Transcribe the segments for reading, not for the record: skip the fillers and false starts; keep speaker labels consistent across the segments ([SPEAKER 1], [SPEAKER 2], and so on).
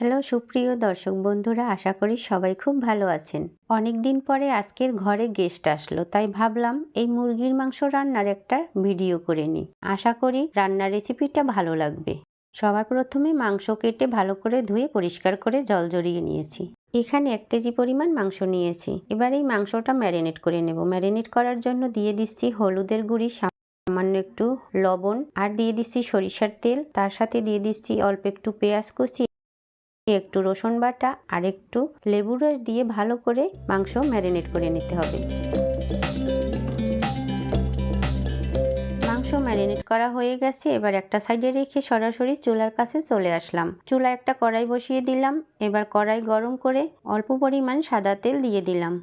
[SPEAKER 1] Hello সুপ্রিয় দর্শক বন্ধুরা, আশা করি সবাই খুব ভালো আছেন। অনেক দিন পরে আজকের ঘরে গেস্ট আসলো, তাই ভাবলাম এই মুরগির মাংস রান্নার একটা ভিডিও করে নিই। আশা করি রান্নার রেসিপিটা ভালো লাগবে। সবার প্রথমে মাংস কেটে ভালো করে ধুয়ে পরিষ্কার করে জল ঝরিয়ে নিয়েছি। এখানে 1 কেজি পরিমাণ মাংস নিয়েছি। এবার এই মাংসটা ম্যারিনেট করে নেব। ম্যারিনেট করার জন্য দিয়ে দিচ্ছি হলুদের গুঁড়ি, সামান্য একটু লবণ, আর দিয়ে দিচ্ছি সরিষার তেল। তার সাথে দিয়ে দিচ্ছি অল্প একটু পেঁয়াজ কুচি, একটু রসুন বাটা আর একটু লেবুর রস দিয়ে ভালো করে মাংস ম্যারিনেট করে নিতে হবে। মাংস ম্যারিনেট করা হয়ে গেছে। এবার একটা সাইডে রেখে সরাসরি চুলার কাছে চলে আসলাম। চুলায় একটা কড়াই বসিয়ে দিলাম। এবার কড়াই গরম করে অল্প পরিমাণ সাদা তেল দিয়ে দিলাম।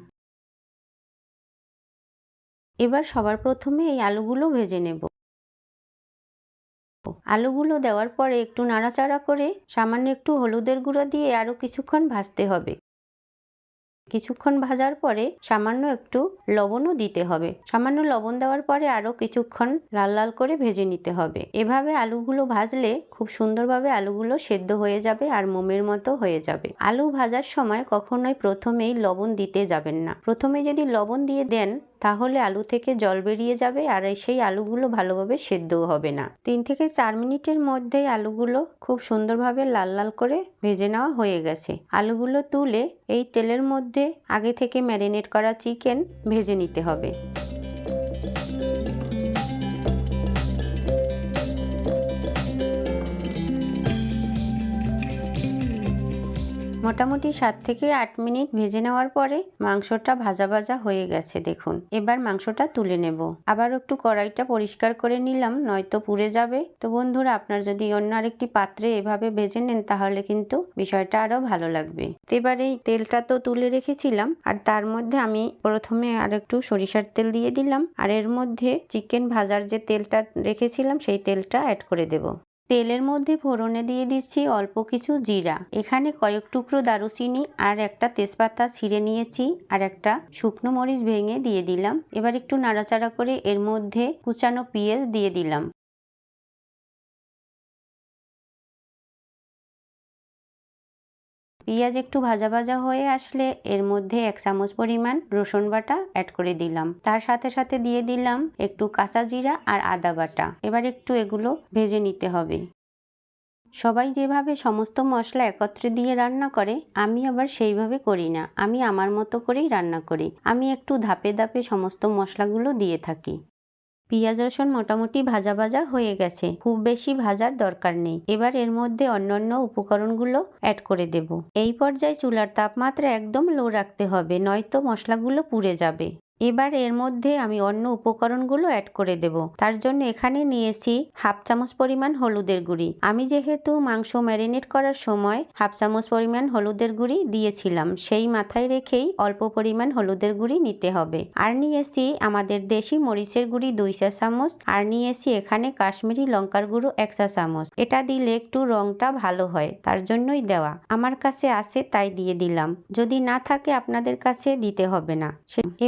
[SPEAKER 1] এবার সবার প্রথমে এই আলুগুলো ভেজে নেব। আলুগুলো দেওয়ার পরে একটু নাড়াচাড়া করে সামান্য একটু হলুদের গুঁড়ো দিয়ে আরও কিছুক্ষণ ভাজতে হবে। কিছুক্ষণ ভাজার পরে সামান্য একটু লবণও দিতে হবে। সামান্য লবণ দেওয়ার পরে আরও কিছুক্ষণ লাল লাল করে ভেজে নিতে হবে। এভাবে আলুগুলো ভাজলে খুব সুন্দরভাবে আলুগুলো সেদ্ধ হয়ে যাবে আর মোমের মতো হয়ে যাবে। আলু ভাজার সময় কখনোই প্রথমেই লবণ দিতে যাবেন না। প্রথমে যদি লবণ দিয়ে দেন তাহলে আলু থেকে জল বেরিয়ে যাবে আর সেই আলুগুলো ভালোভাবে সেদ্ধও হবে না। 3 থেকে 4 মিনিটের মধ্যেই আলুগুলো খুব সুন্দরভাবে লাল লাল করে ভেজে নেওয়া হয়ে গেছে। আলুগুলো তুলে এই তেলের মধ্যে আগে থেকে ম্যারিনেট করা চিকেন ভেজে নিতে হবে। মোটামুটি 7 থেকে 8 মিনিট ভেজে নেওয়ার পরে মাংসটা ভাজা ভাজা হয়ে গেছে দেখুন। এবার মাংসটা তুলে নেব। আবার একটু কড়াইটা পরিষ্কার করে নিলাম, নয়তো পুড়ে যাবে। তো বন্ধুরা, আপনার যদি অন্য আরেকটি পাত্রে এভাবে ভেজে নেন তাহলে কিন্তু বিষয়টা আরো ভালো লাগবে। এবার এই তেলটা তো তুলে রেখেছিলাম, আর তার মধ্যে আমি প্রথমে আরেকটু সরিষার তেল দিয়ে দিলাম, আর এর মধ্যে চিকেন ভাজার যে তেলটা রেখেছিলাম সেই তেলটা অ্যাড করে দেব। তেলের মধ্যে ফোড়নে দিয়ে দিচ্ছি অল্প কিছু জিরা। এখানে কয়েক টুকরো দারুচিনি আর একটা তেজপাতা ছিঁড়ে নিয়েছি, আর একটা শুকনো মরিচ ভেঙে দিয়ে দিলাম। এবার একটু নাড়াচাড়া করে এর মধ্যে কুচানো পেঁয়াজ দিয়ে দিলাম। পেঁয়াজ একটু ভাজা ভাজা হয়ে আসলে এর মধ্যে 1 চামচ পরিমাণ রসুন বাটা অ্যাড করে দিলাম। তার সাথে সাথে দিয়ে দিলাম একটু কাঁচা জিরা আর আদা বাটা। এবার একটু এগুলো ভেজে নিতে হবে। সবাই যেভাবে সমস্ত মশলা একত্রে দিয়ে রান্না করে, আমি আবার সেইভাবে করি না। আমি আমার মতো করেই রান্না করি। আমি একটু ধাপে ধাপে সমস্ত মশলাগুলো দিয়ে থাকি। পেঁয়াজ রসুন মোটামুটি ভাজা ভাজা হয়ে গেছে, খুব বেশি ভাজার দরকার নেই। এবার এর মধ্যে অন্যান্য উপকরণগুলো অ্যাড করে দেব। এই পর্যায়ে চুলার তাপমাত্রা একদম লো রাখতে হবে, নয়তো মশলাগুলো পুড়ে যাবে। এবার এর মধ্যে আমি অন্য উপকরণগুলো অ্যাড করে দেব। তার জন্য এখানে নিয়েছি 1/2 চামচ পরিমাণ হলুদের গুঁড়ি। আমি যেহেতু মাংস ম্যারিনেট করার সময় 1/2 চামচ পরিমাণ হলুদের গুঁড়ি দিয়েছিলাম, সেই মাথায় রেখেই অল্প পরিমাণ হলুদের গুঁড়ি নিতে হবে। আর নিয়েছি আমাদের দেশি মরিচের গুঁড়ি 2 চা চামচ, আর নিয়েছি এখানে কাশ্মীরি লঙ্কার গুঁড়ো 1 চা চামচ। এটা দিলে একটু রংটা ভালো হয়, তার জন্যই দেওয়া। আমার কাছে আছে তাই দিয়ে দিলাম, যদি না থাকে আপনাদের কাছে দিতে হবে না।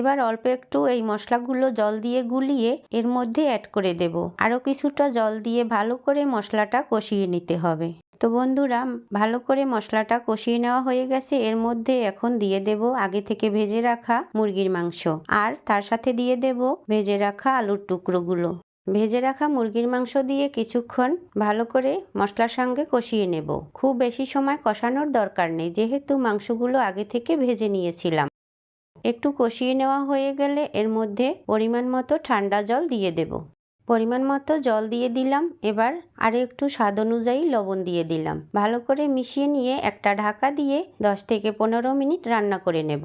[SPEAKER 1] এবার অল্প একটু এই মশলাগুলো জল দিয়ে গুলিয়ে এর মধ্যে অ্যাড করে দেব। আরও কিছুটা জল দিয়ে ভালো করে মশলাটা কষিয়ে নিতে হবে। তো বন্ধুরা, ভালো করে মশলাটা কষিয়ে নেওয়া হয়ে গেছে। এর মধ্যে এখন দিয়ে দেব আগে থেকে ভেজে রাখা মুরগির মাংস, আর তার সাথে দিয়ে দেব ভেজে রাখা আলুর টুকরোগুলো। ভেজে রাখা মুরগির মাংস দিয়ে কিছুক্ষণ ভালো করে মশলার সঙ্গে কষিয়ে নেব। খুব বেশি সময় কষানোর দরকার নেই, যেহেতু মাংসগুলো আগে থেকে ভেজে নিয়েছিলাম। একটু কষিয়ে নেওয়া হয়ে গেলে এর মধ্যে পরিমাণ মতো ঠান্ডা জল দিয়ে দেব। পরিমাণ মতো জল দিয়ে দিলাম। এবার আর একটু স্বাদ অনুযায়ী লবণ দিয়ে দিলাম। ভালো করে মিশিয়ে নিয়ে একটা ঢাকা দিয়ে 10 থেকে 15 মিনিট রান্না করে নেব।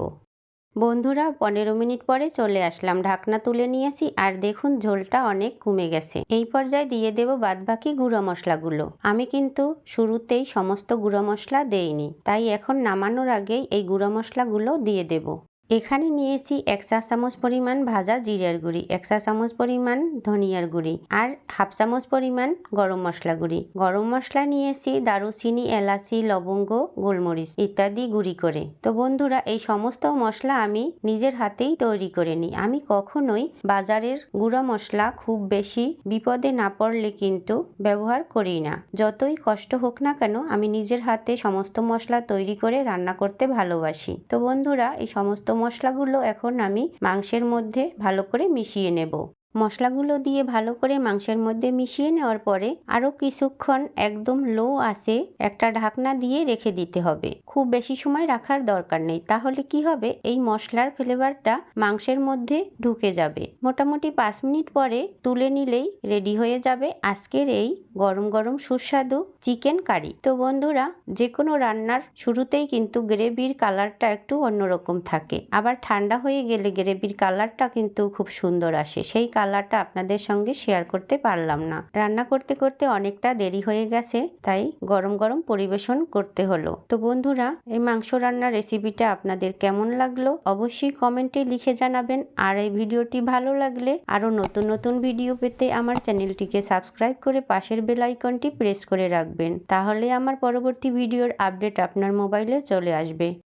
[SPEAKER 1] বন্ধুরা, 15 মিনিট পরে চলে আসলাম। ঢাকনা তুলে নিয়েছি, আর দেখুন ঝোলটা অনেক কমে গেছে। এই পর্যায়ে দিয়ে দেব বাদবাকি গুঁড়ো মশলাগুলো। আমি কিন্তু শুরুতেই সমস্ত গুঁড়ো মশলা দেইনি, তাই এখন নামানোর আগেই এই গুঁড়ো মশলাগুলো দিয়ে দেব। এখানে নিয়েছি 1 চা চামচ পরিমাণ ভাজা জিরার গুঁড়ি, 1 চা চামচ পরিমাণ ধনিয়ার গুঁড়ি আর হাফ চামচ পরিমাণ গরম মশলা গুঁড়ি। গরম মশলা নিয়েছি দারুচিনি, এলাচি, লবঙ্গ, গোলমরিচ ইত্যাদি গুঁড়ি করে। তো বন্ধুরা, এই সমস্ত মশলা আমি নিজের হাতেই তৈরি করে নিই। আমি কখনোই বাজারের গুঁড়া মশলা খুব বেশি বিপদে না পড়লে কিন্তু ব্যবহার করি না। যতই কষ্ট হোক না কেন আমি নিজের হাতে সমস্ত মশলা তৈরি করে রান্না করতে ভালোবাসি। তো বন্ধুরা, এই সমস্ত মশলাগুলো এখন আমি মাংসের মধ্যে ভালো করে মিশিয়ে নেব। মশলাগুলো দিয়ে ভালো করে মাংসের মধ্যে মিশিয়ে নেওয়ার পরে আরও কিছুক্ষণ একদম লো আঁচে একটা ঢাকনা দিয়ে রেখে দিতে হবে। খুব বেশি সময় রাখার দরকার নেই, তাহলে কি হবে, এই মশলার ফ্লেভারটা মাংসের মধ্যে ঢুকে যাবে। মোটামুটি 5 মিনিট পরে তুলে নিলেই রেডি হয়ে যাবে আজকের এই গরম গরম সুস্বাদু চিকেন কারি। তো বন্ধুরা, যে কোনো রান্নার শুরুতেই কিন্তু গ্রেভির কালারটা একটু অন্যরকম থাকে, আবার ঠান্ডা হয়ে গেলে গ্রেভির কালারটা কিন্তু খুব সুন্দর আসে। সেই কালারটা আপনাদের সঙ্গে শেয়ার করতে পারলাম না, রান্না করতে করতে অনেকটা দেরি হয়ে গেছে, তাই গরম গরম পরিবেশন করতে হলো। তো বন্ধুরা, এই মাংস রান্নার রেসিপিটা আপনাদের কেমন লাগলো অবশ্যই কমেন্টে লিখে জানাবেন। আর এই ভিডিওটি ভালো লাগলে আরো নতুন নতুন ভিডিও পেতে আমার চ্যানেলটিকে সাবস্ক্রাইব করে পাশের বেল আইকনটি প্রেস করে রাখবেন, তাহলে আমার পরবর্তী ভিডিওর আপডেট আপনার মোবাইলে চলে আসবে।